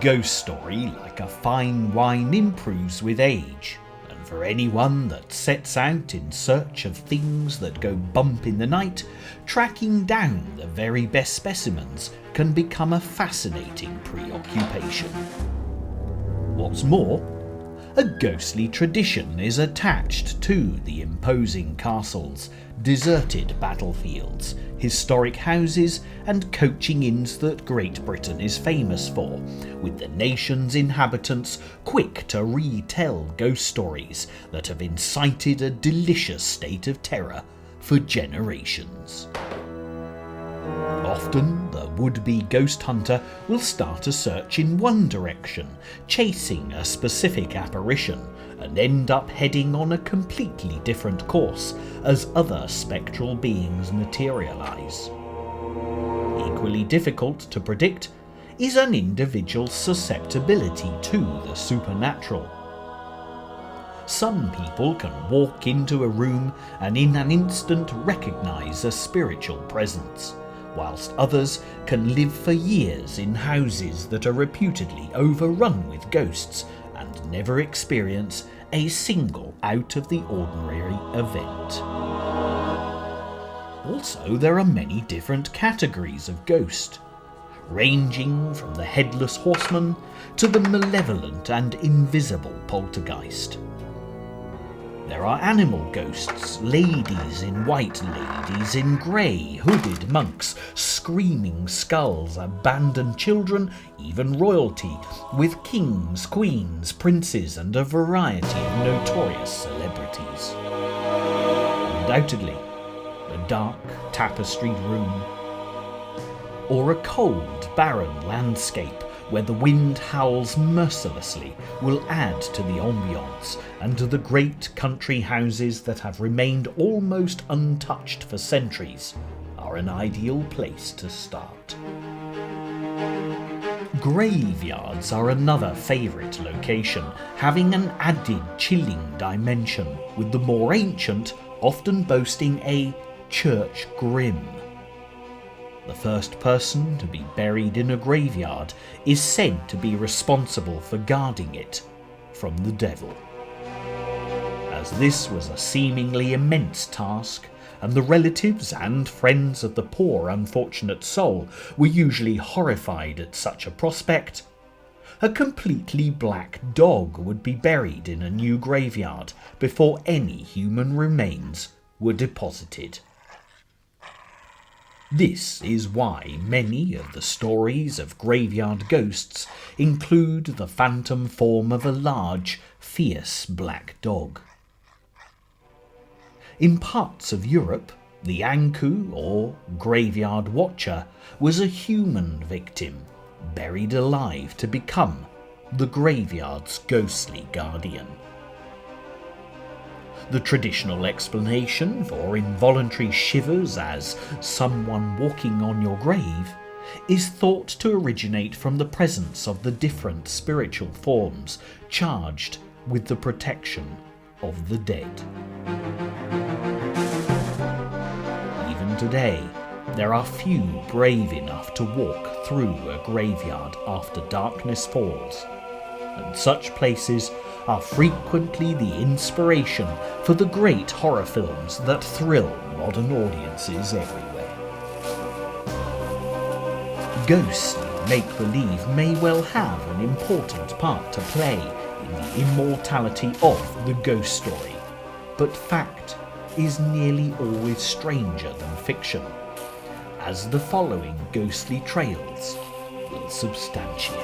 Ghost story, like a fine wine, improves with age, and for anyone that sets out in search of things that go bump in the night, tracking down the very best specimens can become a fascinating preoccupation. What's more, a ghostly tradition is attached to the imposing castles, deserted battlefields, historic houses and coaching inns that Great Britain is famous for, with the nation's inhabitants quick to retell ghost stories that have incited a delicious state of terror for generations. Often, the would-be ghost hunter will start a search in one direction, chasing a specific apparition, and end up heading on a completely different course as other spectral beings materialise. Equally difficult to predict is an individual's susceptibility to the supernatural. Some people can walk into a room and in an instant recognise a spiritual presence, whilst others can live for years in houses that are reputedly overrun with ghosts and never experience a single out-of-the-ordinary event. Also, there are many different categories of ghost, ranging from the headless horseman to the malevolent and invisible poltergeist. There are animal ghosts, ladies in white, ladies in grey, hooded monks, screaming skulls, abandoned children, even royalty, with kings, queens, princes and a variety of notorious celebrities. Undoubtedly, a dark, tapestried room, or a cold, barren landscape where the wind howls mercilessly will add to the ambience, and the great country houses that have remained almost untouched for centuries are an ideal place to start. Graveyards are another favourite location, having an added chilling dimension, with the more ancient often boasting a church grim. The first person to be buried in a graveyard is said to be responsible for guarding it from the devil. As this was a seemingly immense task, and the relatives and friends of the poor unfortunate soul were usually horrified at such a prospect, a completely black dog would be buried in a new graveyard before any human remains were deposited. This is why many of the stories of graveyard ghosts include the phantom form of a large, fierce black dog. In parts of Europe, the Anku, or graveyard watcher, was a human victim, buried alive to become the graveyard's ghostly guardian. The traditional explanation for involuntary shivers as someone walking on your grave is thought to originate from the presence of the different spiritual forms charged with the protection of the dead. Even today, there are few brave enough to walk through a graveyard after darkness falls, and such places are frequently the inspiration for the great horror films that thrill modern audiences everywhere. Ghostly make-believe may well have an important part to play in the immortality of the ghost story, but fact is nearly always stranger than fiction, as the following ghostly trails will substantiate.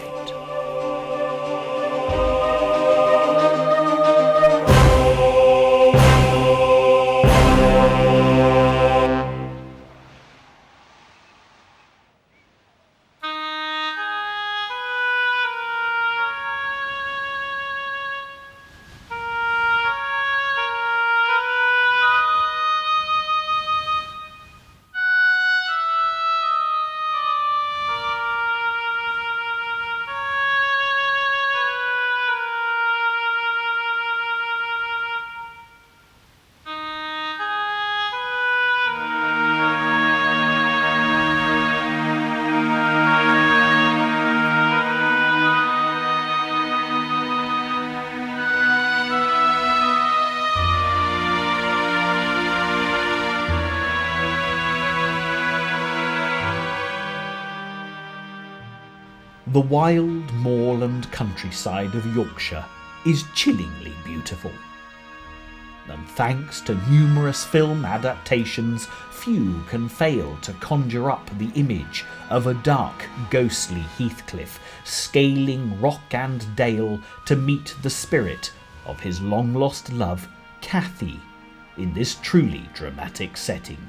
The wild moorland countryside of Yorkshire is chillingly beautiful, and thanks to numerous film adaptations, few can fail to conjure up the image of a dark, ghostly Heathcliff scaling rock and dale to meet the spirit of his long-lost love, Cathy, in this truly dramatic setting.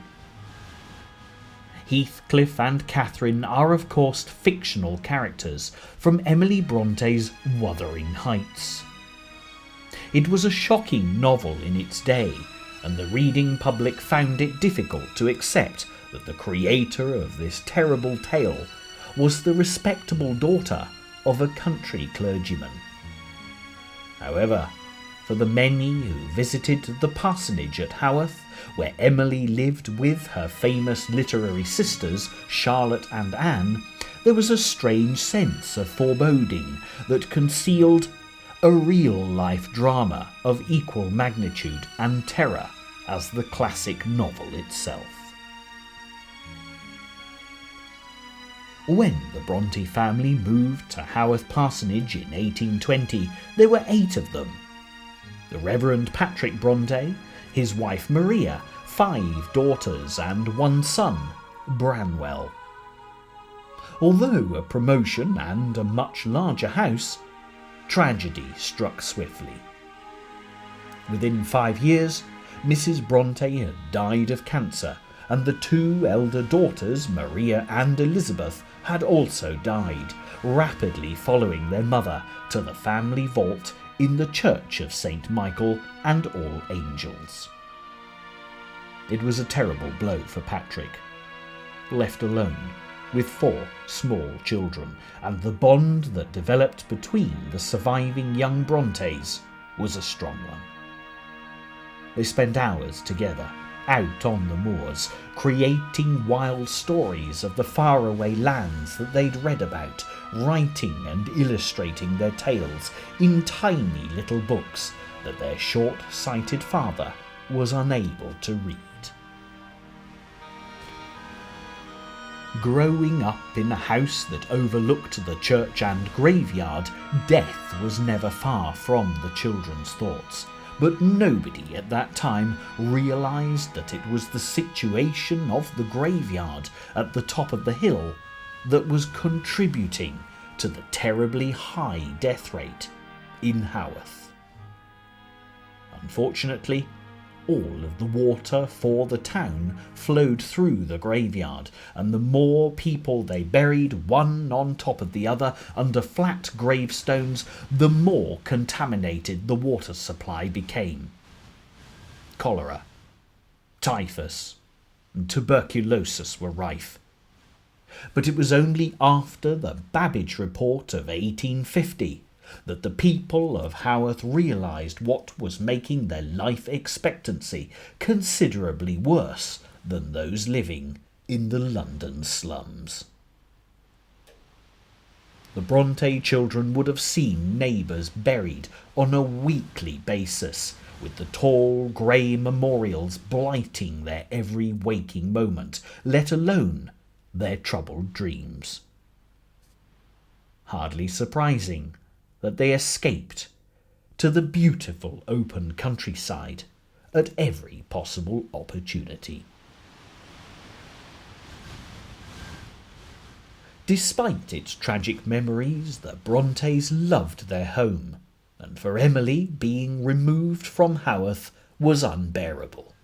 Heathcliff and Catherine are of course fictional characters from Emily Bronte's Wuthering Heights. It was a shocking novel in its day, and the reading public found it difficult to accept that the creator of this terrible tale was the respectable daughter of a country clergyman. However, for the many who visited the parsonage at Haworth, where Emily lived with her famous literary sisters Charlotte and Anne, there was a strange sense of foreboding that concealed a real-life drama of equal magnitude and terror as the classic novel itself. When the Bronte family moved to Haworth Parsonage in 1820, there were 8 of them. The Reverend Patrick Bronte, his wife Maria, 5 daughters and 1 son, Branwell. Although a promotion and a much larger house, tragedy struck swiftly. Within 5 years, Mrs. Bronte had died of cancer, and the 2 elder daughters, Maria and Elizabeth, had also died, rapidly following their mother to the family vault in the Church of St. Michael and All Angels. It was a terrible blow for Patrick. Left alone, with 4 small children, and the bond that developed between the surviving young Brontes was a strong one. They spent hours together, out on the moors, creating wild stories of the faraway lands that they'd read about, writing and illustrating their tales in tiny little books that their short-sighted father was unable to read. Growing up in a house that overlooked the church and graveyard, death was never far from the children's thoughts, but nobody at that time realised that it was the situation of the graveyard at the top of the hill that was contributing to the terribly high death rate in Haworth. Unfortunately, all of the water for the town flowed through the graveyard, and the more people they buried one on top of the other under flat gravestones, the more contaminated the water supply became. Cholera, typhus, and tuberculosis were rife. But it was only after the Babbage Report of 1850 that the people of Haworth realised what was making their life expectancy considerably worse than those living in the London slums. The Bronte children would have seen neighbours buried on a weekly basis, with the tall grey memorials blighting their every waking moment, let alone their troubled dreams. Hardly surprising that they escaped to the beautiful open countryside at every possible opportunity. Despite its tragic memories, the Brontes loved their home, and for Emily, being removed from Haworth was unbearable.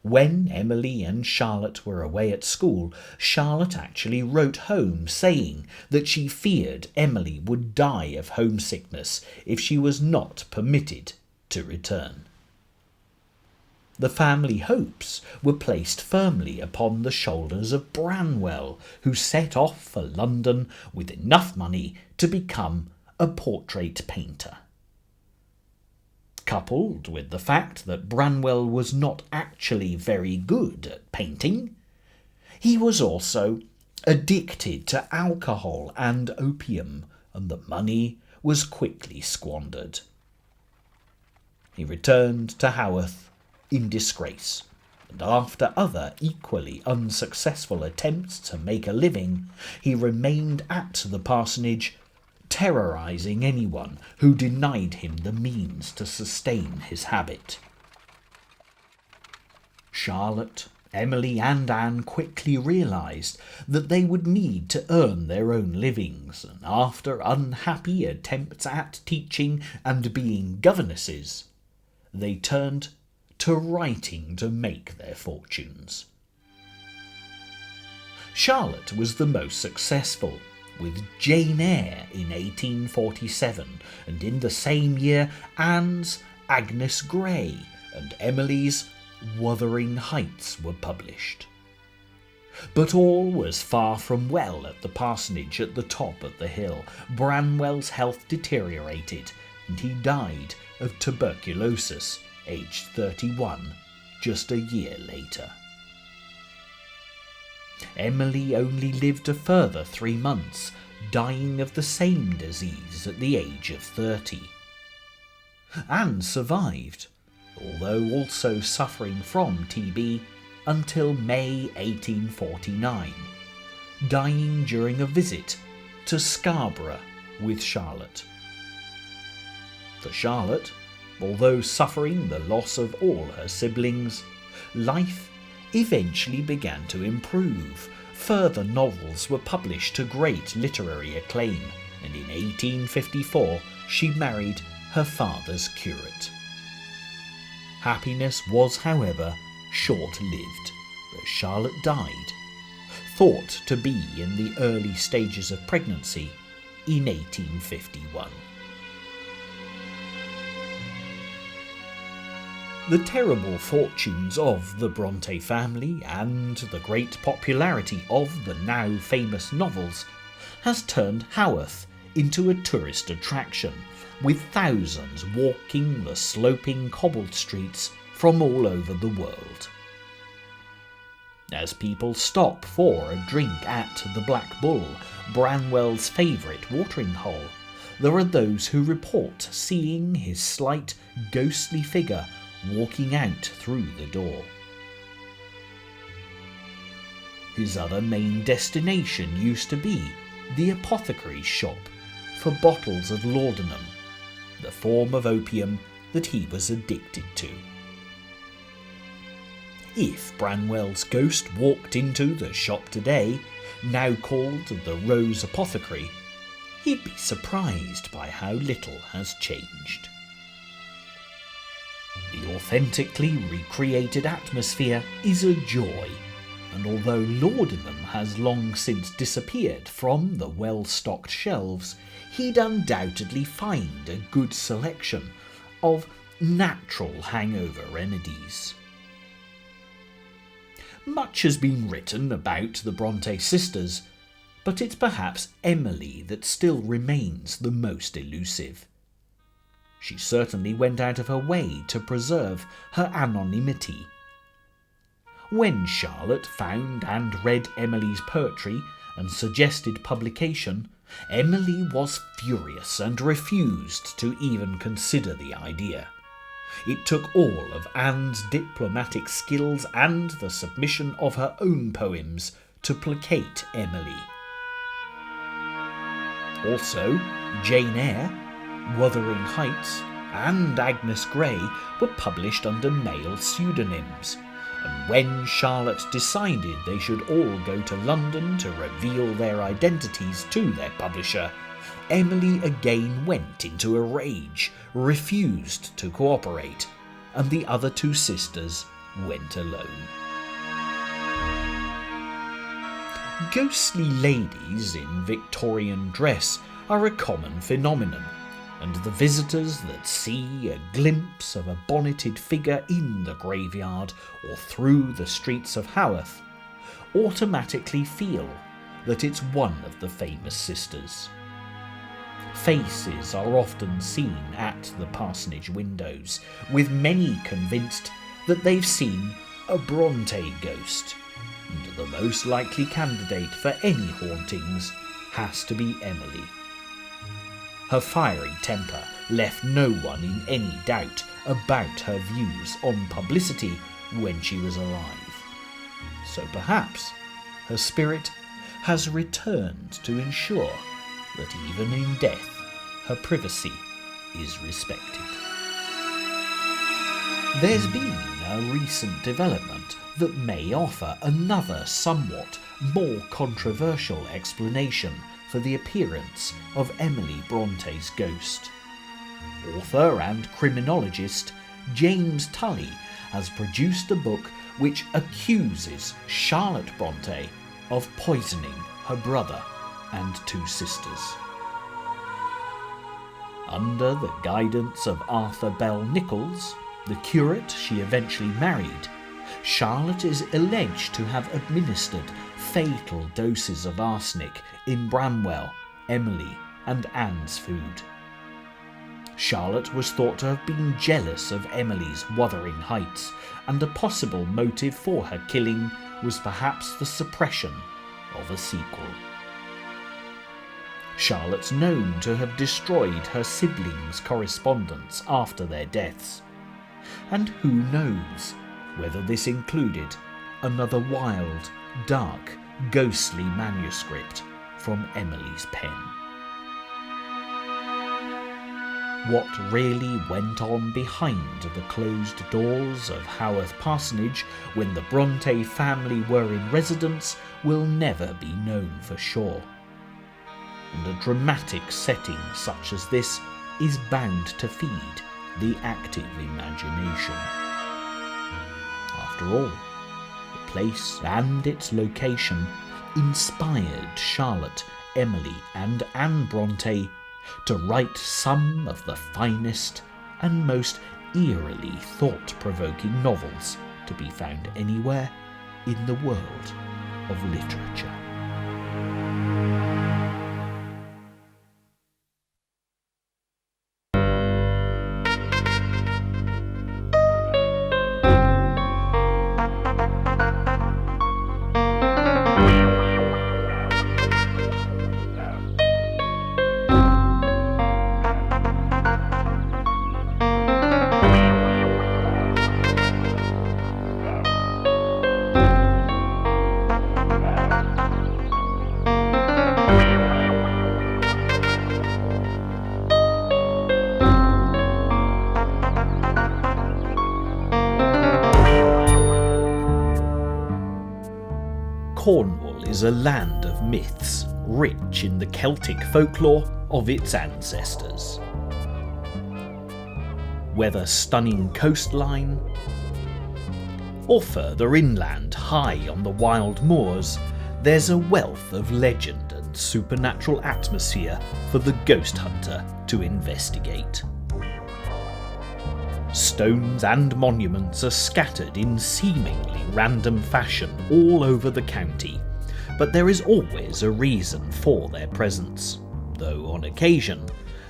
When Emily and Charlotte were away at school, Charlotte actually wrote home saying that she feared Emily would die of homesickness if she was not permitted to return. The family hopes were placed firmly upon the shoulders of Branwell, who set off for London with enough money to become a portrait painter. Coupled with the fact that Branwell was not actually very good at painting, he was also addicted to alcohol and opium, and the money was quickly squandered. He returned to Haworth in disgrace, and after other equally unsuccessful attempts to make a living, he remained at the parsonage, terrorising anyone who denied him the means to sustain his habit. Charlotte, Emily and Anne quickly realised that they would need to earn their own livings, and after unhappy attempts at teaching and being governesses, they turned to writing to make their fortunes. Charlotte was the most successful, with Jane Eyre in 1847, and in the same year Anne's Agnes Grey and Emily's Wuthering Heights were published. But all was far from well at the parsonage at the top of the hill. Branwell's health deteriorated, and he died of tuberculosis, aged 31, just a year later. Emily only lived a further 3 months, dying of the same disease at the age of 30. Anne survived, although also suffering from TB, until May 1849, dying during a visit to Scarborough with Charlotte. For Charlotte, although suffering the loss of all her siblings, life eventually began to improve. Further novels were published to great literary acclaim, and in 1854 she married her father's curate. Happiness was, however, short-lived, as Charlotte died, thought to be in the early stages of pregnancy, in 1851. The terrible fortunes of the Bronte family and the great popularity of the now famous novels has turned Haworth into a tourist attraction, with thousands walking the sloping cobbled streets from all over the world. As people stop for a drink at the Black Bull, Branwell's favourite watering hole, there are those who report seeing his slight, ghostly figure walking out through the door. His other main destination used to be the apothecary's shop for bottles of laudanum, the form of opium that he was addicted to. If Branwell's ghost walked into the shop today, now called the Rose Apothecary, he'd be surprised by how little has changed. The authentically recreated atmosphere is a joy, and although laudanum has long since disappeared from the well-stocked shelves, he'd undoubtedly find a good selection of natural hangover remedies. Much has been written about the Bronte sisters, but it's perhaps Emily that still remains the most elusive. She certainly went out of her way to preserve her anonymity. When Charlotte found and read Emily's poetry and suggested publication, Emily was furious and refused to even consider the idea. It took all of Anne's diplomatic skills and the submission of her own poems to placate Emily. Also, Jane Eyre, Wuthering Heights, and Agnes Grey were published under male pseudonyms, and when Charlotte decided they should all go to London to reveal their identities to their publisher, Emily again went into a rage, refused to cooperate, and the other two sisters went alone. Ghostly ladies in Victorian dress are a common phenomenon, and the visitors that see a glimpse of a bonneted figure in the graveyard or through the streets of Haworth automatically feel that it's one of the famous sisters. Faces are often seen at the parsonage windows, with many convinced that they've seen a Bronte ghost, and the most likely candidate for any hauntings has to be Emily. Her fiery temper left no one in any doubt about her views on publicity when she was alive. So perhaps her spirit has returned to ensure that even in death her privacy is respected. There's been a recent development that may offer another somewhat more controversial explanation for the appearance of Emily Bronte's ghost. Author and criminologist James Tully has produced a book which accuses Charlotte Bronte of poisoning her brother and two sisters. Under the guidance of Arthur Bell Nichols, the curate she eventually married, Charlotte is alleged to have administered fatal doses of arsenic in Bramwell, Emily and Anne's food. Charlotte was thought to have been jealous of Emily's Wuthering Heights, and a possible motive for her killing was perhaps the suppression of a sequel. Charlotte's known to have destroyed her siblings' correspondence after their deaths, and who knows whether this included another wild, dark, ghostly manuscript from Emily's pen. What really went on behind the closed doors of Haworth Parsonage when the Bronte family were in residence will never be known for sure. And a dramatic setting such as this is bound to feed the active imagination. After all, the place and its location inspired Charlotte, Emily and Anne Bronte to write some of the finest and most eerily thought-provoking novels to be found anywhere in the world of literature. Cornwall is a land of myths, rich in the Celtic folklore of its ancestors. Whether stunning coastline, or further inland high on the wild moors, there's a wealth of legend and supernatural atmosphere for the ghost hunter to investigate. Stones and monuments are scattered in seemingly random fashion all over the county, but there is always a reason for their presence, though on occasion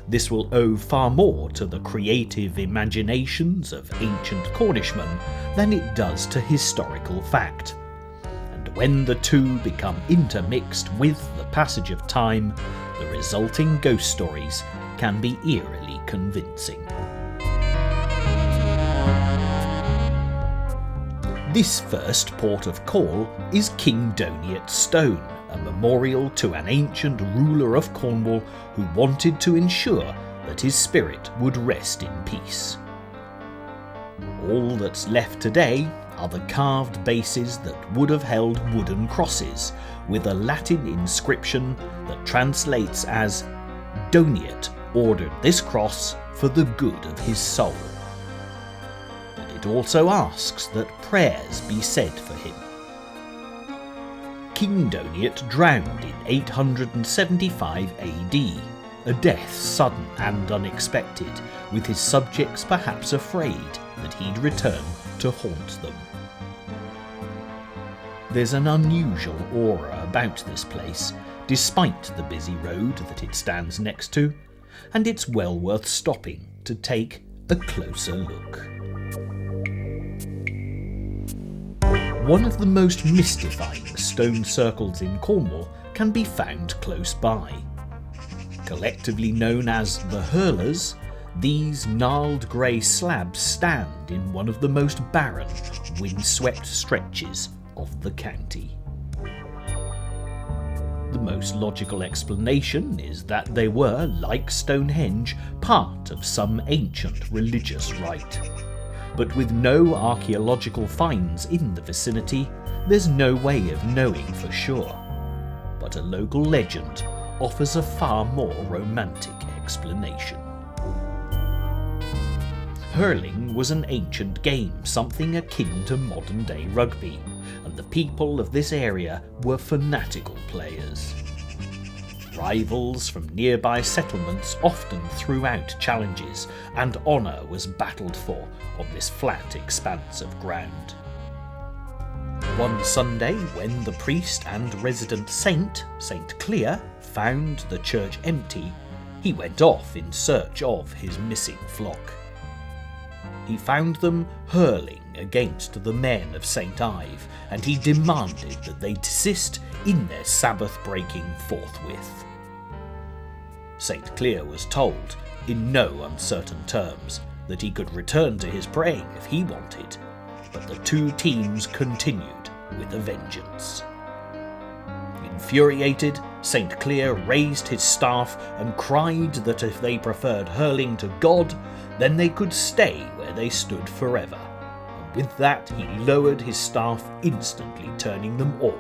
this will owe far more to the creative imaginations of ancient Cornishmen than it does to historical fact. And when the two become intermixed with the passage of time, the resulting ghost stories can be eerily convincing. This first port of call is King Doniet's Stone, a memorial to an ancient ruler of Cornwall who wanted to ensure that his spirit would rest in peace. All that's left today are the carved bases that would have held wooden crosses, with a Latin inscription that translates as "Doniet ordered this cross for the good of his soul." It also asks that prayers be said for him. King Doniet drowned in 875 AD, a death sudden and unexpected, with his subjects perhaps afraid that he'd return to haunt them. There's an unusual aura about this place, despite the busy road that it stands next to, and it's well worth stopping to take a closer look. One of the most mystifying stone circles in Cornwall can be found close by. Collectively known as the Hurlers, these gnarled grey slabs stand in one of the most barren, windswept stretches of the county. The most logical explanation is that they were, like Stonehenge, part of some ancient religious rite. But with no archaeological finds in the vicinity, there's no way of knowing for sure. But a local legend offers a far more romantic explanation. Hurling was an ancient game, something akin to modern-day rugby, and the people of this area were fanatical players. Rivals from nearby settlements often threw out challenges, and honour was battled for on this flat expanse of ground. One Sunday, when the priest and resident saint, St. Clear, found the church empty, he went off in search of his missing flock. He found them hurling against the men of St. Ive, and he demanded that they desist in their Sabbath-breaking forthwith. St. Clear was told, in no uncertain terms, that he could return to his praying if he wanted, but the two teams continued with a vengeance. Infuriated, St. Clear raised his staff and cried that if they preferred hurling to God, then they could stay where they stood forever, and with that he lowered his staff, instantly turning them all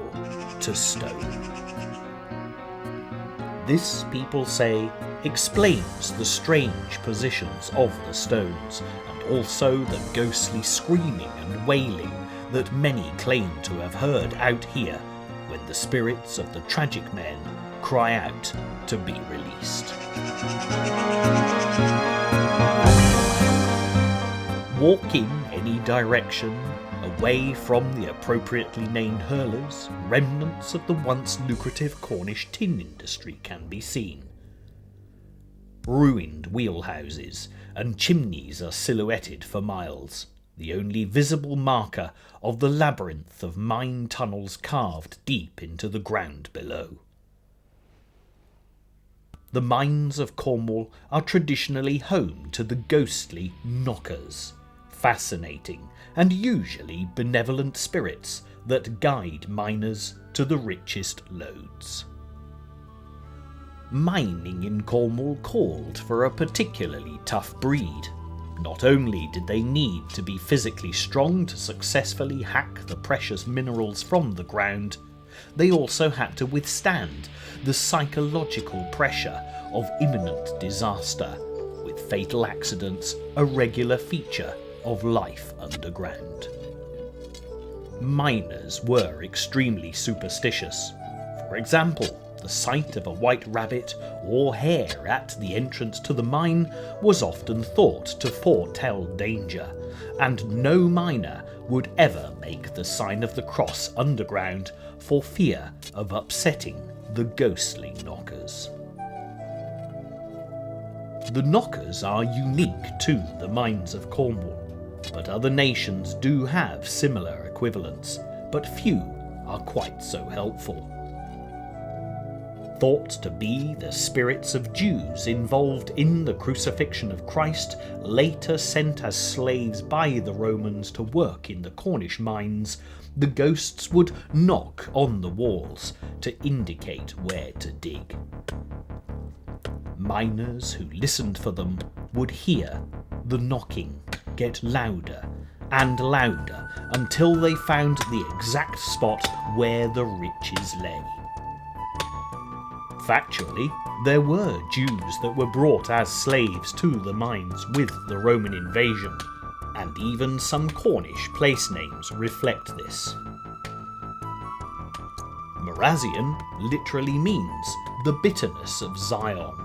to stone. This, people say, explains the strange positions of the stones, and also the ghostly screaming and wailing that many claim to have heard out here when the spirits of the tragic men cry out to be released. Walk in any direction, away from the appropriately named hurlers, remnants of the once lucrative Cornish tin industry can be seen. Ruined wheelhouses and chimneys are silhouetted for miles, the only visible marker of the labyrinth of mine tunnels carved deep into the ground below. The mines of Cornwall are traditionally home to the ghostly knockers, fascinating and usually benevolent spirits that guide miners to the richest lodes. Mining in Cornwall called for a particularly tough breed. Not only did they need to be physically strong to successfully hack the precious minerals from the ground, they also had to withstand the psychological pressure of imminent disaster, with fatal accidents a regular feature of life underground. Miners were extremely superstitious. For example, The sight of a white rabbit or hare at the entrance to the mine was often thought to foretell danger, and no miner would ever make the sign of the cross underground for fear of upsetting the ghostly knockers. The knockers are unique to the mines of Cornwall, but other nations do have similar equivalents, but few are quite so helpful. Thought to be the spirits of Jews involved in the crucifixion of Christ, later sent as slaves by the Romans to work in the Cornish mines, the ghosts would knock on the walls to indicate where to dig. Miners who listened for them would hear the knocking get louder and louder until they found the exact spot where the riches lay. Factually, there were Jews that were brought as slaves to the mines with the Roman invasion, and even some Cornish place names reflect this. Morazian literally means the bitterness of Zion,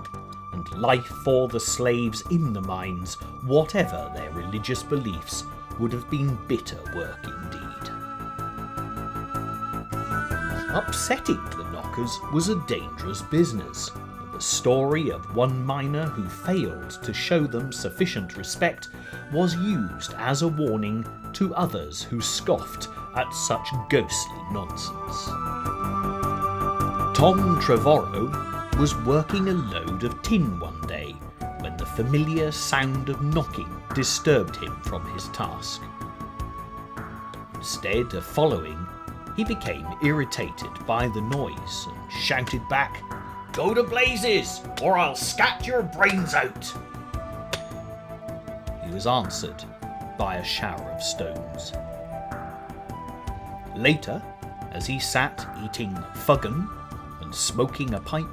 and life for the slaves in the mines, whatever their religious beliefs, would have been bitter work indeed. Upsetting the knockers was a dangerous business. The story of one miner who failed to show them sufficient respect was used as a warning to others who scoffed at such ghostly nonsense. Tom Trevorrow was working a load of tin one day when the familiar sound of knocking disturbed him from his task. Instead of following, he became irritated by the noise and shouted back, "Go to blazes, or I'll scat your brains out!" He was answered by a shower of stones. Later, as he sat eating fuggan and smoking a pipe,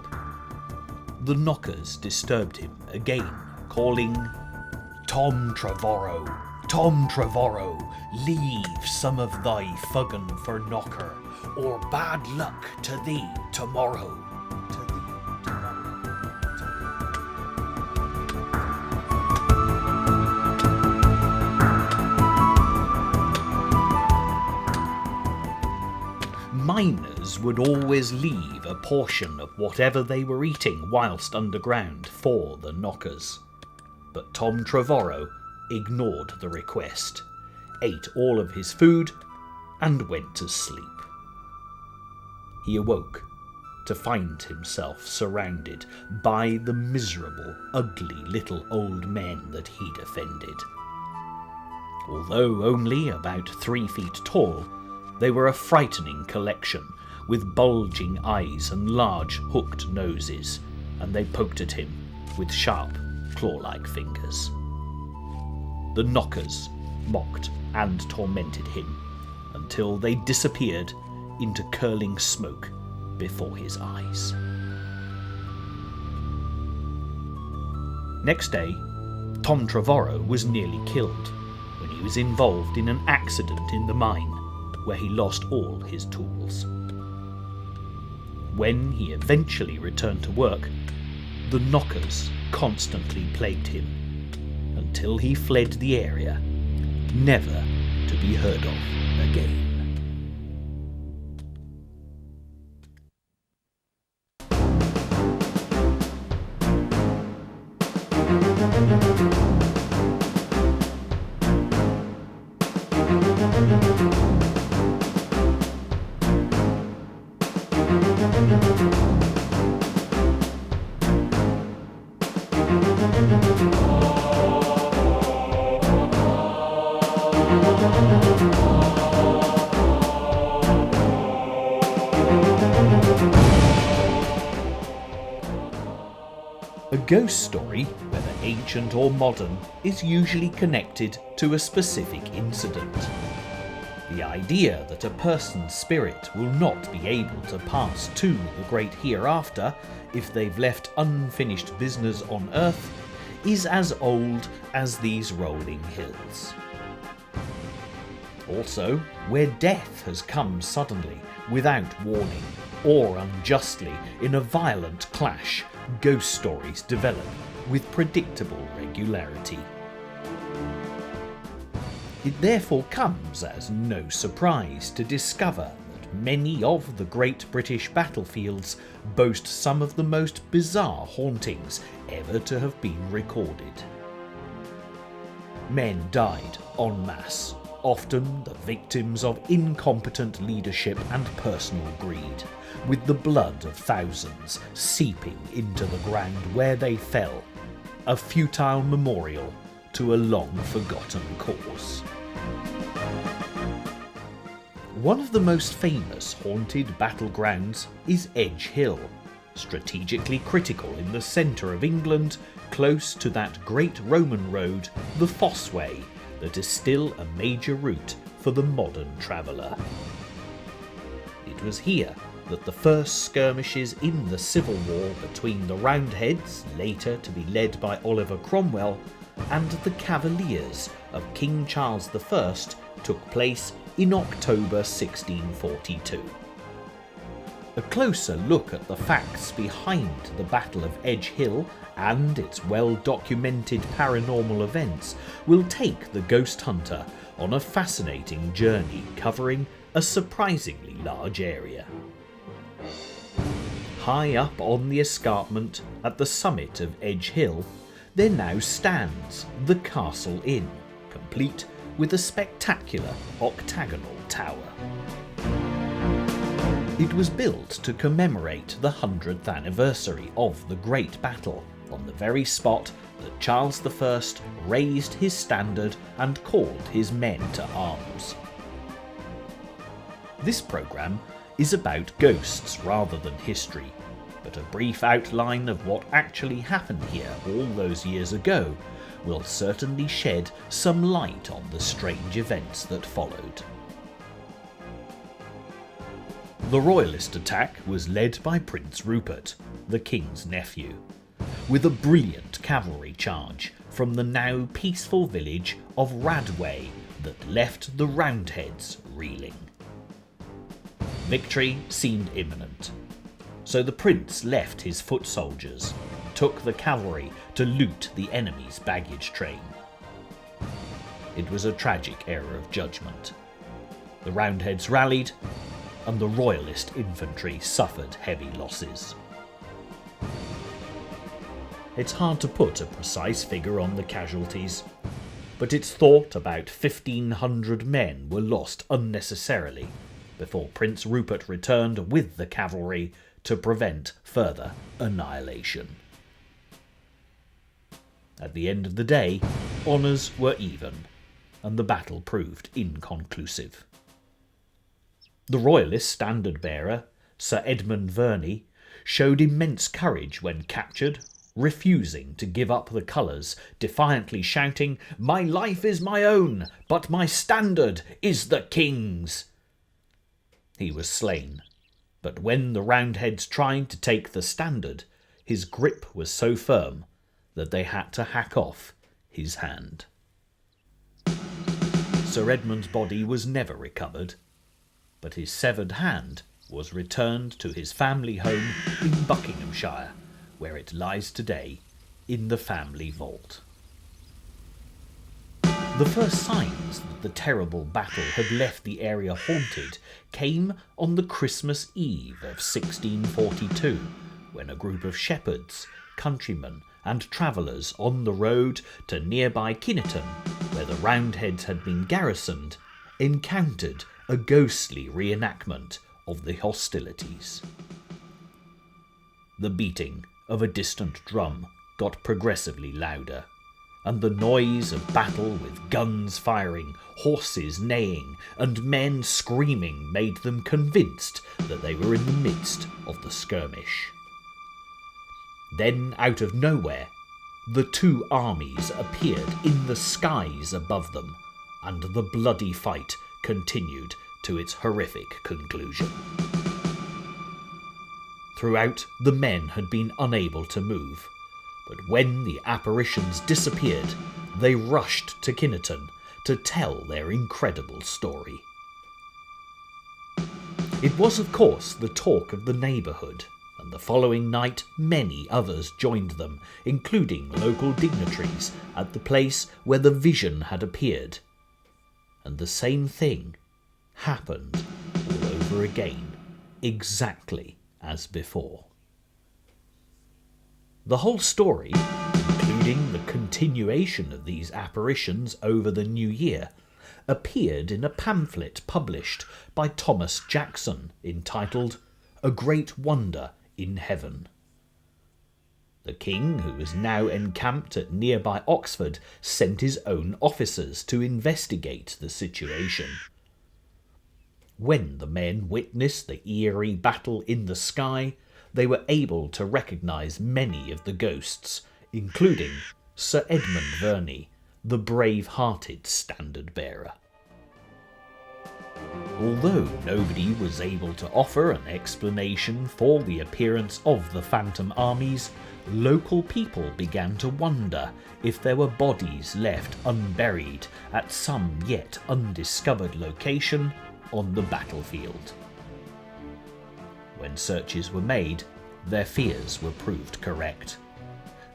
the knockers disturbed him again, calling, "Tom Trevorrow, Tom Trevorrow, leave some of thy fuggan for knocker, or bad luck to thee tomorrow." Miners would always leave a portion of whatever they were eating whilst underground for the knockers. But Tom Trevorrow ignored the request, ate all of his food, and went to sleep. He awoke to find himself surrounded by the miserable, ugly little old men that he'd offended. Although only about 3 feet tall, they were a frightening collection, with bulging eyes and large hooked noses, and they poked at him with sharp, claw-like fingers. The knockers mocked and tormented him until they disappeared into curling smoke before his eyes. Next day, Tom Trevorrow was nearly killed when he was involved in an accident in the mine where he lost all his tools. When he eventually returned to work, the knockers constantly plagued him until he fled the area, never to be heard of again. A ghost story, whether ancient or modern, is usually connected to a specific incident. The idea that a person's spirit will not be able to pass to the great hereafter if they've left unfinished business on earth is as old as these rolling hills. Also, where death has come suddenly, without warning, or unjustly in a violent clash, ghost stories develop with predictable regularity. It therefore comes as no surprise to discover that many of the great British battlefields boast some of the most bizarre hauntings ever to have been recorded. Men died en masse, often the victims of incompetent leadership and personal greed, with the blood of thousands seeping into the ground where they fell, a futile memorial to a long-forgotten cause. One of the most famous haunted battlegrounds is Edgehill, strategically critical in the centre of England, close to that great Roman road, the Fossway, that is still a major route for the modern traveller. It was here that the first skirmishes in the civil war between the Roundheads, later to be led by Oliver Cromwell, and the Cavaliers of King Charles I took place in October 1642. A closer look at the facts behind the Battle of Edgehill and its well-documented paranormal events will take the ghost hunter on a fascinating journey covering a surprisingly large area. High up on the escarpment at the summit of Edgehill, there now stands the Castle Inn, complete with a spectacular octagonal tower. It was built to commemorate the 100th anniversary of the Great Battle, on the very spot that Charles I raised his standard and called his men to arms. This programme is about ghosts rather than history, but a brief outline of what actually happened here all those years ago will certainly shed some light on the strange events that followed. The Royalist attack was led by Prince Rupert, the King's nephew, with a brilliant cavalry charge from the now peaceful village of Radway that left the Roundheads reeling. Victory seemed imminent, so the prince left his foot soldiers, took the cavalry to loot the enemy's baggage train. It was a tragic error of judgment. The Roundheads rallied, and the Royalist infantry suffered heavy losses. It's hard to put a precise figure on the casualties, but it's thought about 1,500 men were lost unnecessarily before Prince Rupert returned with the cavalry to prevent further annihilation. At the end of the day, honours were even, and the battle proved inconclusive. The Royalist standard-bearer, Sir Edmund Verney, showed immense courage when captured, refusing to give up the colours, defiantly shouting, "My life is my own, but my standard is the King's!" He was slain, but when the Roundheads tried to take the standard, his grip was so firm that they had to hack off his hand. Sir Edmund's body was never recovered, but his severed hand was returned to his family home in Buckinghamshire, where it lies today in the family vault. The first signs that the terrible battle had left the area haunted came on the Christmas Eve of 1642, when a group of shepherds, countrymen and travellers on the road to nearby Kinnerton, where the Roundheads had been garrisoned, encountered a ghostly reenactment of the hostilities. The beating of a distant drum got progressively louder, and the noise of battle with guns firing, horses neighing, and men screaming made them convinced that they were in the midst of the skirmish. Then, out of nowhere, the two armies appeared in the skies above them, and the bloody fight continued to its horrific conclusion. Throughout, the men had been unable to move, but when the apparitions disappeared, they rushed to Kinnerton to tell their incredible story. It was, of course, the talk of the neighbourhood, and the following night many others joined them, including local dignitaries, at the place where the vision had appeared. And the same thing happened all over again, exactly as before. The whole story, including the continuation of these apparitions over the new year, appeared in a pamphlet published by Thomas Jackson entitled A Great Wonder in Heaven. The king, who was now encamped at nearby Oxford, sent his own officers to investigate the situation. When the men witnessed the eerie battle in the sky, they were able to recognise many of the ghosts, including Sir Edmund Verney, the brave-hearted standard-bearer. Although nobody was able to offer an explanation for the appearance of the phantom armies, local people began to wonder if there were bodies left unburied at some yet undiscovered location on the battlefield. When searches were made, their fears were proved correct,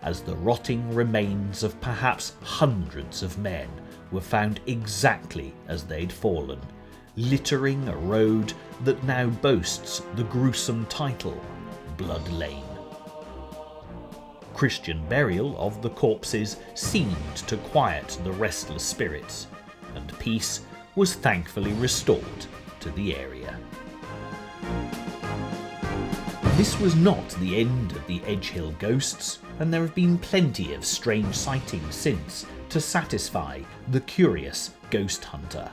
as the rotting remains of perhaps hundreds of men were found exactly as they'd fallen, littering a road that now boasts the gruesome title Blood Lane. Christian burial of the corpses seemed to quiet the restless spirits, and peace was thankfully restored to the area. This was not the end of the Edgehill ghosts, and there have been plenty of strange sightings since to satisfy the curious ghost hunter.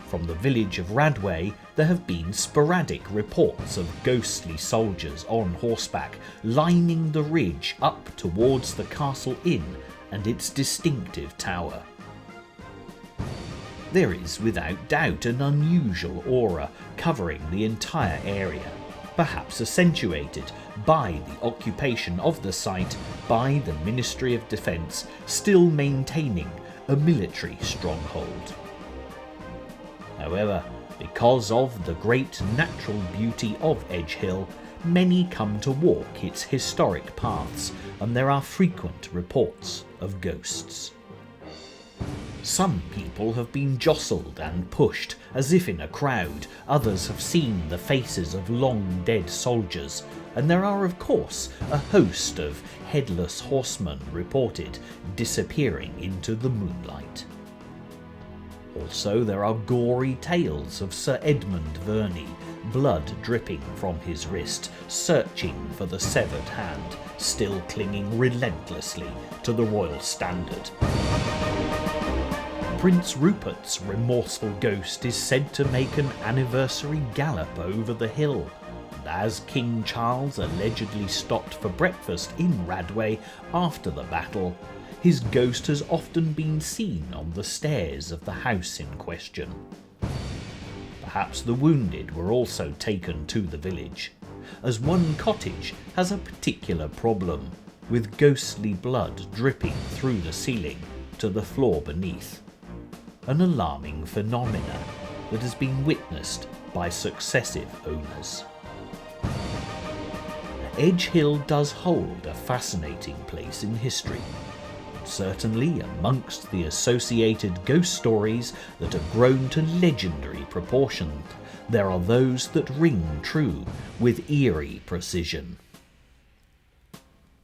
From the village of Radway, there have been sporadic reports of ghostly soldiers on horseback lining the ridge up towards the Castle Inn and its distinctive tower. There is without doubt an unusual aura covering the entire area, perhaps accentuated by the occupation of the site by the Ministry of Defence, still maintaining a military stronghold. However, because of the great natural beauty of Edgehill, many come to walk its historic paths, and there are frequent reports of ghosts. Some people have been jostled and pushed as if in a crowd, others have seen the faces of long-dead soldiers, and there are of course a host of headless horsemen reported disappearing into the moonlight. Also there are gory tales of Sir Edmund Verney, blood dripping from his wrist, searching for the severed hand, still clinging relentlessly to the royal standard. Prince Rupert's remorseful ghost is said to make an anniversary gallop over the hill, and as King Charles allegedly stopped for breakfast in Radway after the battle, his ghost has often been seen on the stairs of the house in question. Perhaps the wounded were also taken to the village, as one cottage has a particular problem, with ghostly blood dripping through the ceiling to the floor beneath. An alarming phenomenon that has been witnessed by successive owners. Edgehill does hold a fascinating place in history. Certainly amongst the associated ghost stories that have grown to legendary proportions, there are those that ring true with eerie precision.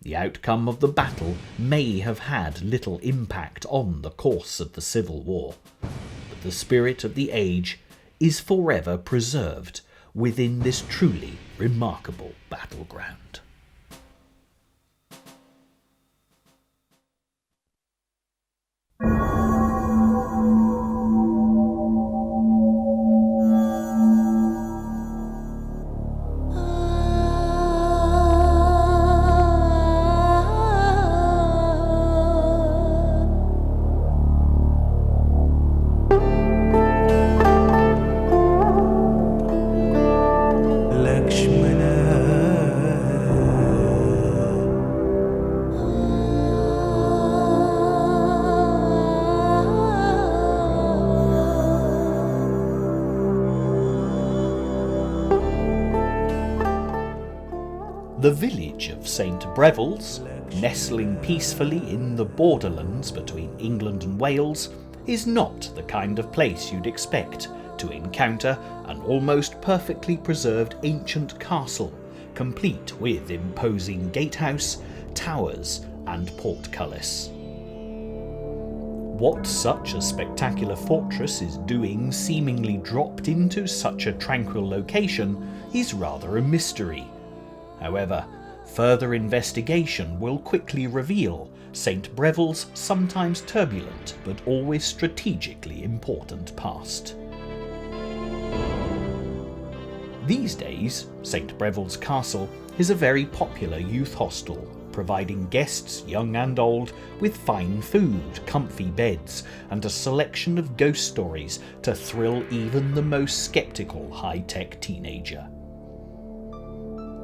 The outcome of the battle may have had little impact on the course of the Civil War, but the spirit of the age is forever preserved within this truly remarkable battleground. The village of St Briavels, nestling peacefully in the borderlands between England and Wales, is not the kind of place you'd expect to encounter an almost perfectly preserved ancient castle, complete with imposing gatehouse, towers and portcullis. What such a spectacular fortress is doing seemingly dropped into such a tranquil location is rather a mystery. However, further investigation will quickly reveal St Briavels' sometimes turbulent but always strategically important past. These days, St Briavels Castle is a very popular youth hostel, providing guests, young and old, with fine food, comfy beds, and a selection of ghost stories to thrill even the most sceptical high-tech teenager.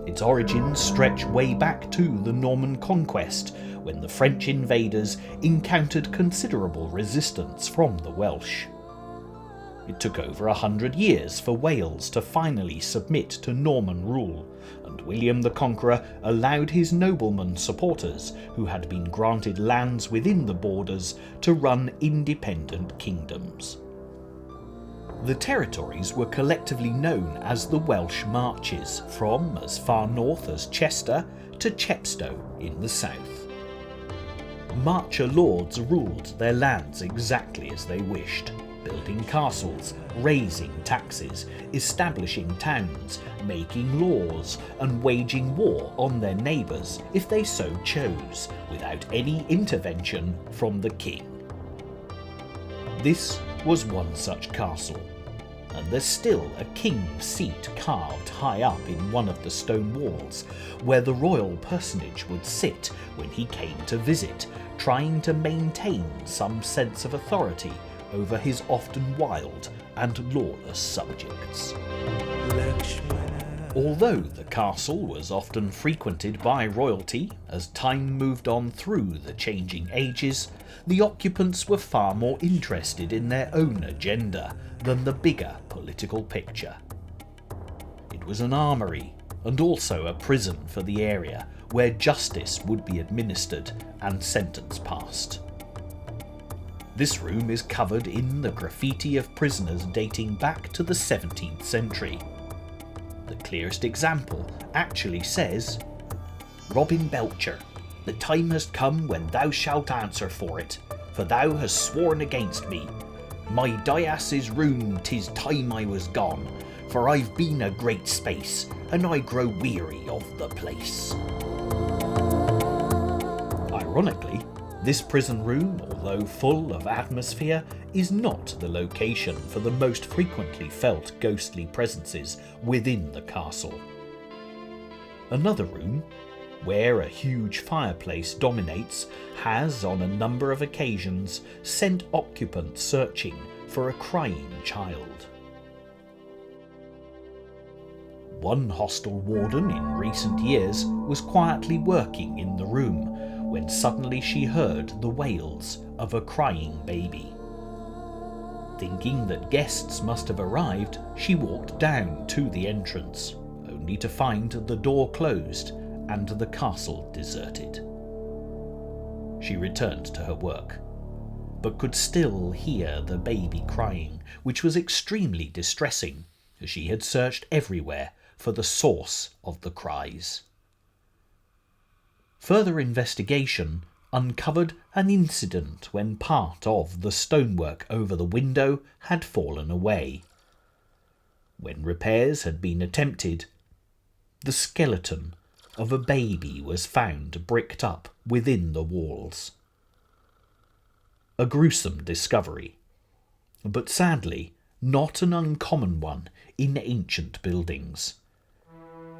Its origins stretch way back to the Norman conquest, when the French invaders encountered considerable resistance from the Welsh. It took over 100 years for Wales to finally submit to Norman rule, and William the Conqueror allowed his nobleman supporters, who had been granted lands within the borders, to run independent kingdoms. The territories were collectively known as the Welsh Marches, from as far north as Chester to Chepstow in the south. Marcher lords ruled their lands exactly as they wished, building castles, raising taxes, establishing towns, making laws, and waging war on their neighbours if they so chose, without any intervention from the king. This was one such castle, and there's still a king's seat carved high up in one of the stone walls, where the royal personage would sit when he came to visit, trying to maintain some sense of authority over his often wild and lawless subjects. Although the castle was often frequented by royalty, as time moved on through the changing ages, the occupants were far more interested in their own agenda than the bigger political picture. It was an armoury, and also a prison for the area, where justice would be administered and sentence passed. This room is covered in the graffiti of prisoners dating back to the 17th century. The clearest example actually says, "Robin Belcher, the time has come when thou shalt answer for it, for thou hast sworn against me. My dais is ruined, 'tis time I was gone, for I've been a great space, and I grow weary of the place." Ironically, this prison room, although full of atmosphere, is not the location for the most frequently felt ghostly presences within the castle. Another room, where a huge fireplace dominates, has on a number of occasions sent occupants searching for a crying child. One hostel warden in recent years was quietly working in the room when suddenly she heard the wails of a crying baby. Thinking that guests must have arrived, she walked down to the entrance, only to find the door closed and the castle deserted. She returned to her work, but could still hear the baby crying, which was extremely distressing, as she had searched everywhere for the source of the cries. Further investigation uncovered an incident when part of the stonework over the window had fallen away. When repairs had been attempted, the skeleton of a baby was found bricked up within the walls. A gruesome discovery, but sadly not an uncommon one in ancient buildings.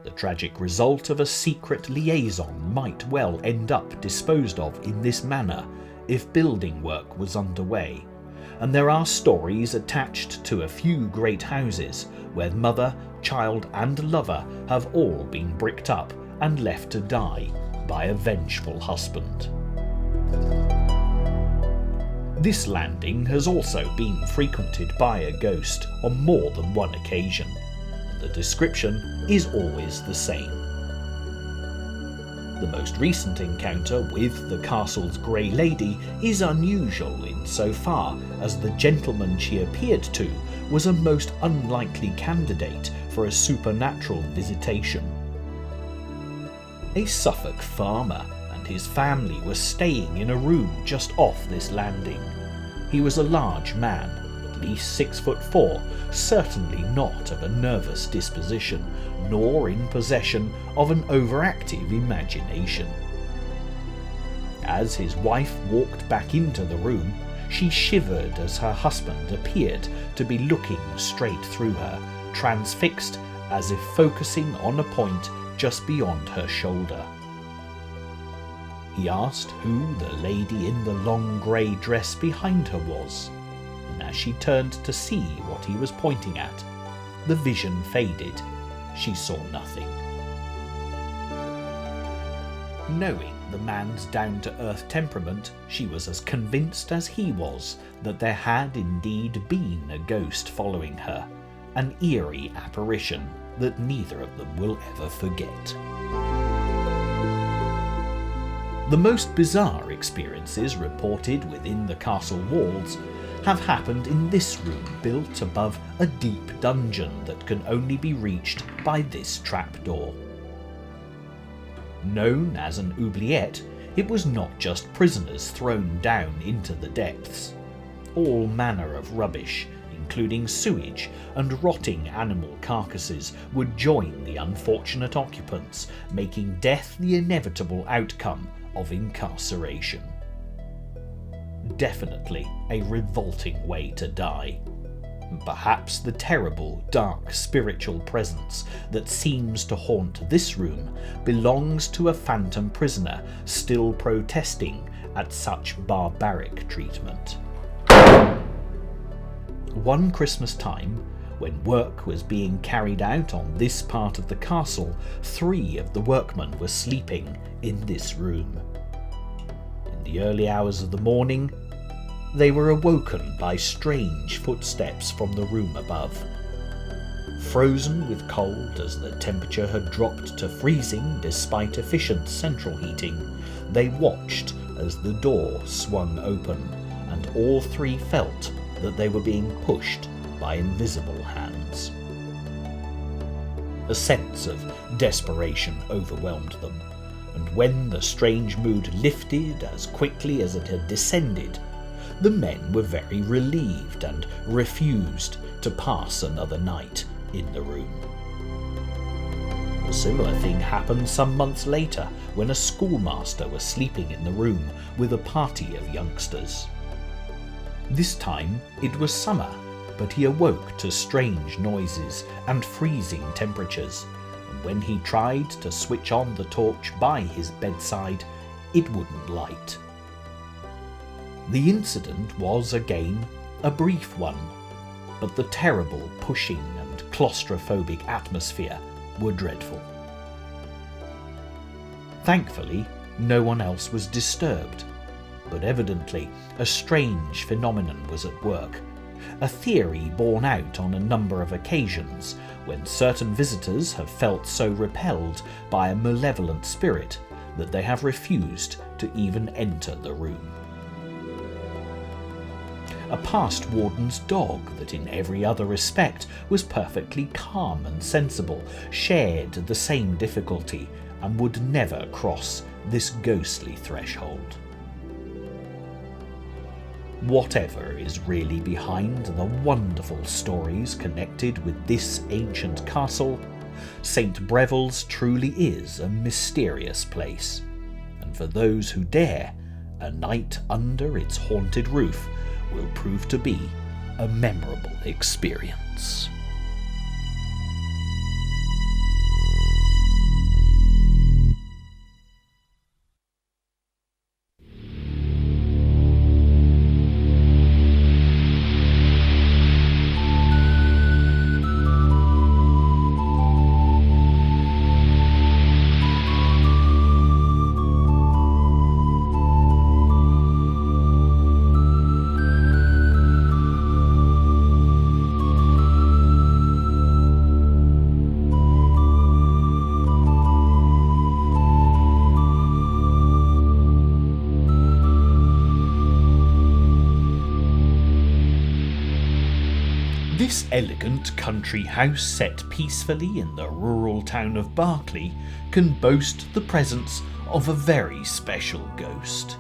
The tragic result of a secret liaison might well end up disposed of in this manner if building work was underway, and there are stories attached to a few great houses where mother, child and lover have all been bricked up and left to die by a vengeful husband. This landing has also been frequented by a ghost on more than one occasion. The description is always the same. The most recent encounter with the castle's Grey Lady is unusual insofar as the gentleman she appeared to was a most unlikely candidate for a supernatural visitation. A Suffolk farmer and his family were staying in a room just off this landing. He was a large man, at least 6'4", certainly not of a nervous disposition, nor in possession of an overactive imagination. As his wife walked back into the room, she shivered as her husband appeared to be looking straight through her, transfixed as if focusing on a point just beyond her shoulder. He asked who the lady in the long grey dress behind her was, and as she turned to see what he was pointing at, the vision faded. She saw nothing. Knowing the man's down-to-earth temperament, she was as convinced as he was that there had indeed been a ghost following her, an eerie apparition that neither of them will ever forget. The most bizarre experiences reported within the castle walls have happened in this room built above a deep dungeon that can only be reached by this trapdoor. Known as an oubliette, it was not just prisoners thrown down into the depths. All manner of rubbish, including sewage and rotting animal carcasses, would join the unfortunate occupants, making death the inevitable outcome of incarceration. Definitely a revolting way to die. Perhaps the terrible, dark spiritual presence that seems to haunt this room belongs to a phantom prisoner still protesting at such barbaric treatment. One Christmas time, when work was being carried out on this part of the castle, 3 of the workmen were sleeping in this room. In the early hours of the morning, they were awoken by strange footsteps from the room above. Frozen with cold as the temperature had dropped to freezing despite efficient central heating, they watched as the door swung open, and all 3 felt that they were being pushed by invisible hands. A sense of desperation overwhelmed them, and when the strange mood lifted as quickly as it had descended, the men were very relieved and refused to pass another night in the room. A similar thing happened some months later when a schoolmaster was sleeping in the room with a party of youngsters. This time it was summer, but he awoke to strange noises and freezing temperatures, and when he tried to switch on the torch by his bedside, it wouldn't light. The incident was again a brief one, but the terrible pushing and claustrophobic atmosphere were dreadful. Thankfully, no one else was disturbed, but evidently a strange phenomenon was at work, a theory borne out on a number of occasions when certain visitors have felt so repelled by a malevolent spirit that they have refused to even enter the room. A past warden's dog that in every other respect was perfectly calm and sensible shared the same difficulty and would never cross this ghostly threshold. Whatever is really behind the wonderful stories connected with this ancient castle, St. Briavels truly is a mysterious place, and for those who dare, a night under its haunted roof will prove to be a memorable experience. This elegant country house set peacefully in the rural town of Berkeley can boast the presence of a very special ghost.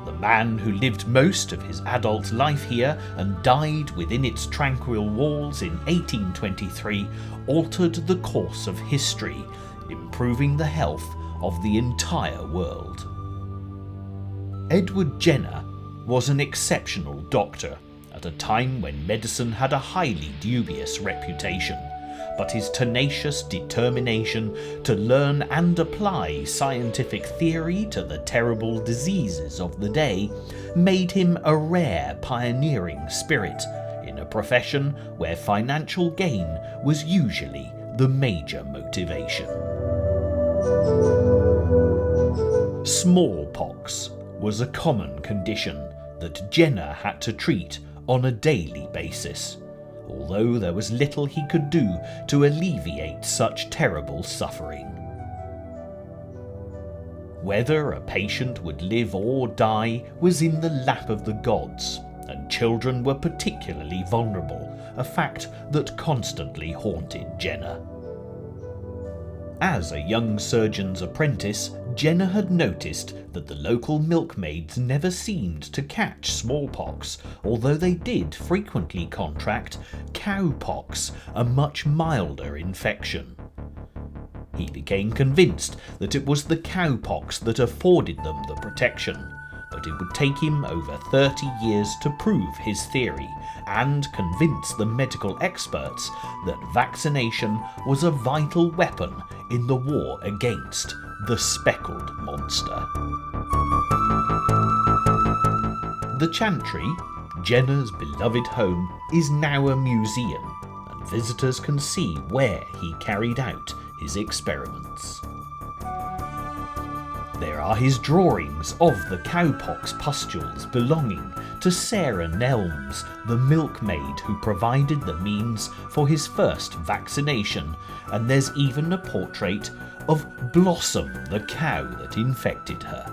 The man who lived most of his adult life here and died within its tranquil walls in 1823 altered the course of history, improving the health of the entire world. Edward Jenner was an exceptional doctor at a time when medicine had a highly dubious reputation, but his tenacious determination to learn and apply scientific theory to the terrible diseases of the day made him a rare pioneering spirit in a profession where financial gain was usually the major motivation. Smallpox was a common condition that Jenner had to treat on a daily basis, although there was little he could do to alleviate such terrible suffering. Whether a patient would live or die was in the lap of the gods, and children were particularly vulnerable, a fact that constantly haunted Jenner. As a young surgeon's apprentice, Jenner had noticed that the local milkmaids never seemed to catch smallpox, although they did frequently contract cowpox, a much milder infection. He became convinced that it was the cowpox that afforded them the protection, but it would take him over 30 years to prove his theory and convince the medical experts that vaccination was a vital weapon in the war against the speckled monster. The Chantry, Jenner's beloved home, is now a museum, and visitors can see where he carried out his experiments. There are his drawings of the cowpox pustules belonging to Sarah Nelms, the milkmaid who provided the means for his first vaccination, and there's even a portrait of Blossom, the cow that infected her.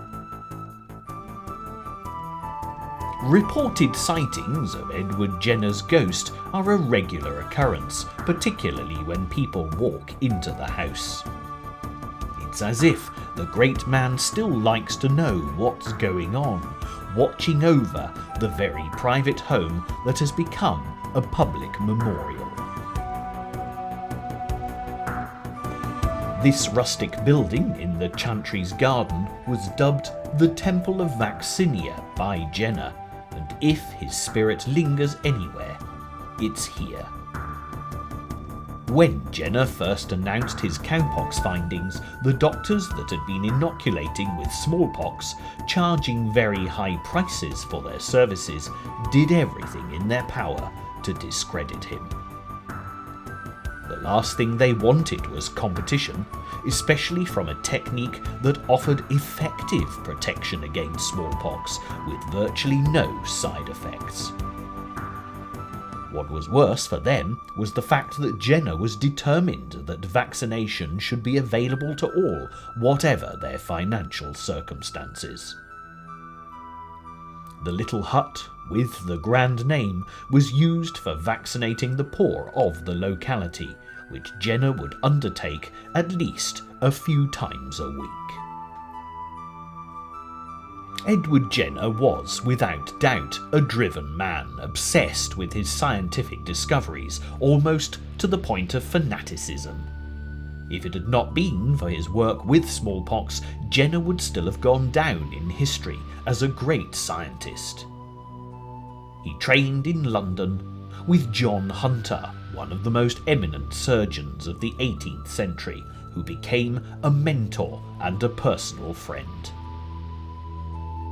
Reported sightings of Edward Jenner's ghost are a regular occurrence, particularly when people walk into the house. It's as if the great man still likes to know what's going on, watching over the very private home that has become a public memorial. This rustic building in the Chantry's garden was dubbed the Temple of Vaccinia by Jenner, and if his spirit lingers anywhere, it's here. When Jenner first announced his cowpox findings, the doctors that had been inoculating with smallpox, charging very high prices for their services, did everything in their power to discredit him. The last thing they wanted was competition, especially from a technique that offered effective protection against smallpox with virtually no side effects. What was worse for them was the fact that Jenner was determined that vaccination should be available to all, whatever their financial circumstances. The little hut, with the grand name, was used for vaccinating the poor of the locality, which Jenner would undertake at least a few times a week. Edward Jenner was, without doubt, a driven man, obsessed with his scientific discoveries, almost to the point of fanaticism. If it had not been for his work with smallpox, Jenner would still have gone down in history as a great scientist. He trained in London with John Hunter, one of the most eminent surgeons of the 18th century, who became a mentor and a personal friend.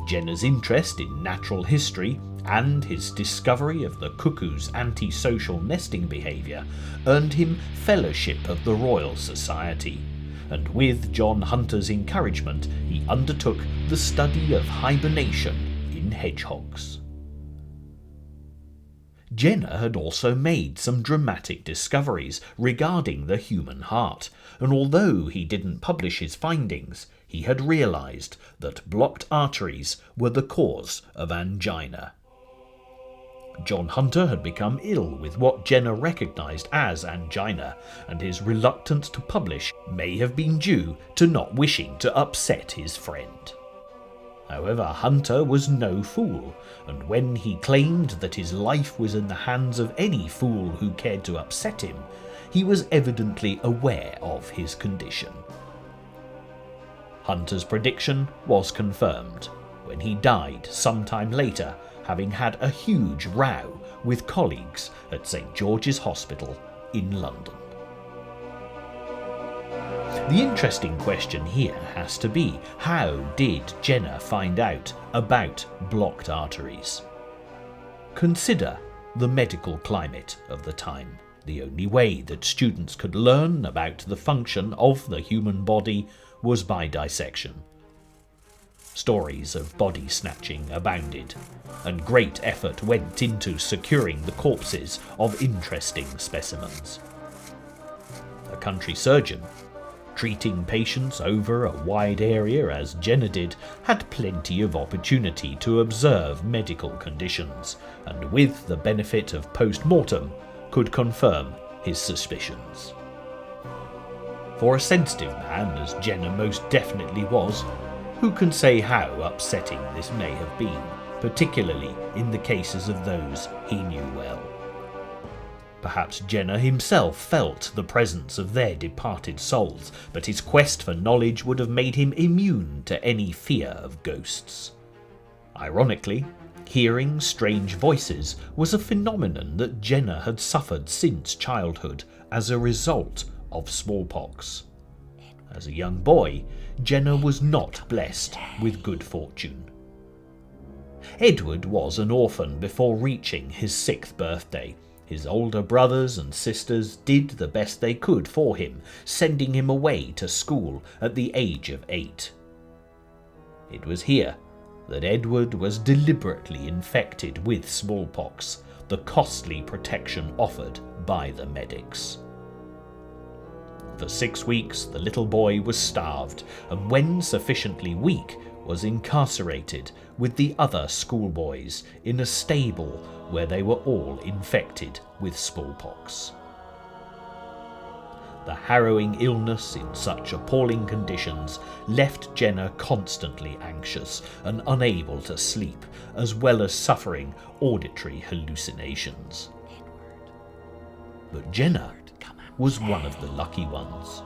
Jenner's interest in natural history and his discovery of the cuckoo's antisocial nesting behaviour earned him Fellowship of the Royal Society, and with John Hunter's encouragement he undertook the study of hibernation in hedgehogs. Jenner had also made some dramatic discoveries regarding the human heart, and although he didn't publish his findings, he had realised that blocked arteries were the cause of angina. John Hunter had become ill with what Jenner recognised as angina, and his reluctance to publish may have been due to not wishing to upset his friend. However, Hunter was no fool, and when he claimed that his life was in the hands of any fool who cared to upset him, he was evidently aware of his condition. Hunter's prediction was confirmed when he died sometime later, having had a huge row with colleagues at St George's Hospital in London. The interesting question here has to be, how did Jenner find out about blocked arteries? Consider the medical climate of the time. The only way that students could learn about the function of the human body was by dissection. Stories of body snatching abounded, and great effort went into securing the corpses of interesting specimens. A country surgeon, treating patients over a wide area as Jenner did, had plenty of opportunity to observe medical conditions, and with the benefit of post-mortem could confirm his suspicions. For a sensitive man, as Jenner most definitely was, who can say how upsetting this may have been, particularly in the cases of those he knew well. Perhaps Jenner himself felt the presence of their departed souls, but his quest for knowledge would have made him immune to any fear of ghosts. Ironically, hearing strange voices was a phenomenon that Jenner had suffered since childhood as a result of smallpox. As a young boy, Jenner was not blessed with good fortune. Edward was an orphan before reaching his 6th birthday. His older brothers and sisters did the best they could for him, sending him away to school at the age of 8. It was here that Edward was deliberately infected with smallpox, the costly protection offered by the medics. For 6 weeks the little boy was starved, and when sufficiently weak was incarcerated with the other schoolboys in a stable where they were all infected with smallpox. The harrowing illness in such appalling conditions left Jenner constantly anxious and unable to sleep, as well as suffering auditory hallucinations. But Jenner was one of the lucky ones.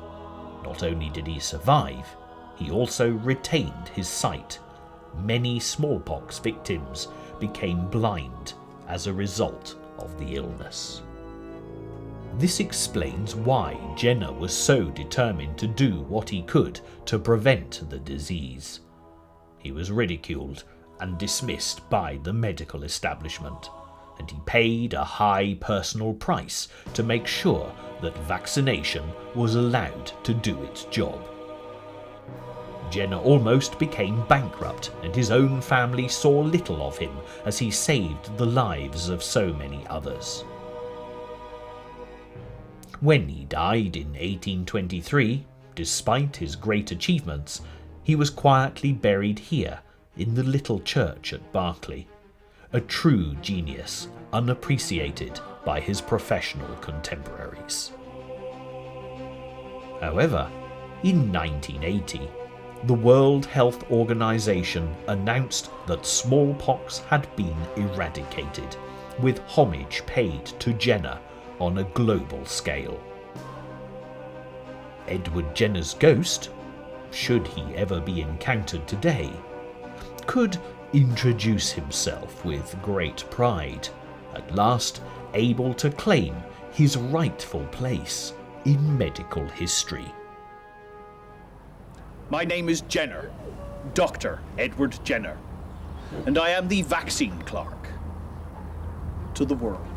Not only did he survive, he also retained his sight. Many smallpox victims became blind as a result of the illness. This explains why Jenner was so determined to do what he could to prevent the disease. He was ridiculed and dismissed by the medical establishment, and he paid a high personal price to make sure that vaccination was allowed to do its job. Jenner almost became bankrupt, and his own family saw little of him as he saved the lives of so many others. When he died in 1823, despite his great achievements, he was quietly buried here in the little church at Berkeley, a true genius unappreciated by his professional contemporaries. However, in 1980, the World Health Organization announced that smallpox had been eradicated, with homage paid to Jenner on a global scale. Edward Jenner's ghost, should he ever be encountered today, could introduce himself with great pride, at last able to claim his rightful place in medical history. My name is Jenner, Dr. Edward Jenner, and I am the vaccine clerk to the world.